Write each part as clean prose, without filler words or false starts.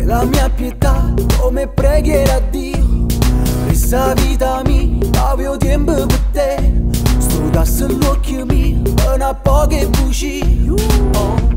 la mia pietà come preghiera a Dio. Questa vita mia avevo tempo per te, studasse l'occhio mio una poche bugie,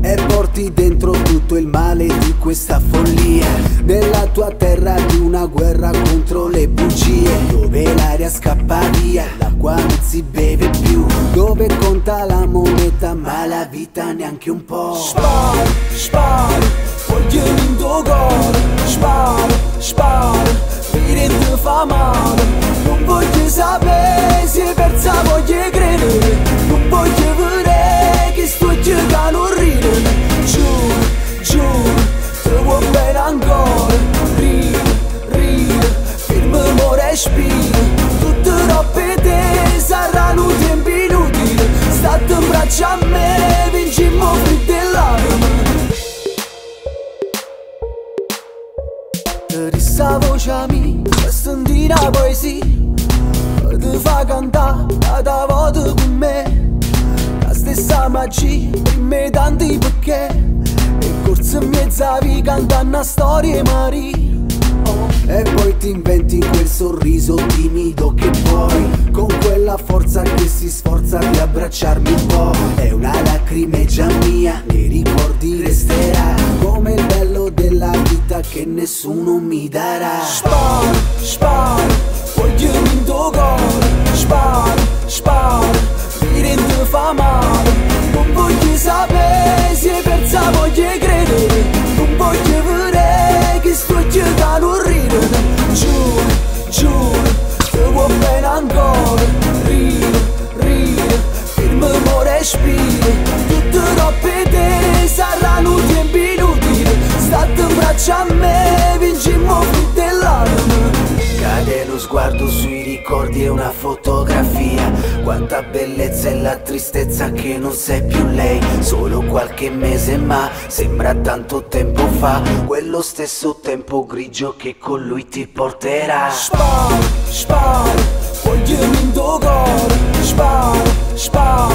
e porti dentro tutto il male di questa follia, nella tua terra di una guerra contro le bugie, dove l'aria scappa via, l'acqua non si beve più, dove conta la moneta ma la vita neanche un po'. Sparo, sparo, voglio in tuo cuore, sparo, sparo, mi fa male, non voglio sapere se è persa, voglio credere, non voglio vedere che sto giocando a ridere. Giuro, giuro, te vuoi bene ancora, ride, ride, fermo respiro, tutte robe te saranno tempi inutili, state in braccio a me, vincimmo più dell'arma. Questa voce mia, senti la poesia, ti fa cantare la volta con me, la stessa magia per me tanti perché, e corso in mezzo a via cantando una storia Maria, e poi ti inventi quel sorriso timido che puoi, con quella forza che si sforza di abbracciarmi un po', è una lacrimeggia mia, nei ricordi resterà, come il bello della vita che nessuno mi darà. Sparo, sparo, voglio in tuo cuore, sparo, sparo, mi rende fa male, non voglio sapere se è persa, voglio credere, non voglio vedere che sto giocando a ridere. Giuro, giuro, te vuoi bene ancora, ride, ride, fermo respiro, tutte robe te saranno tempi inutili, state in braccio a me, vincimmo più dell'arma. Cade lo sguardo sui ricordi e una fotografia, quanta bellezza e la tristezza che non sei più lei, solo qualche mese ma sembra tanto tempo fa, quello stesso tempo grigio che con lui ti porterà. Sparo, sparo, voglio in tuo cuore, sparo, sparo,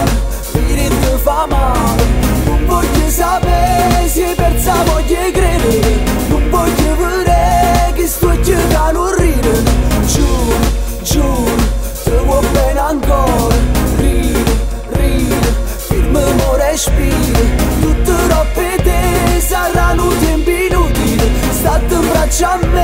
mi rende fa male, non voglio sapere se è persa, voglio credere, non voglio vedere che sto giocando a ridere. Giuro, giuro, te vuoi bene ancora, ride, ride, fermo respiro, tutte robe te saranno tempi inutili, state in braccio a me.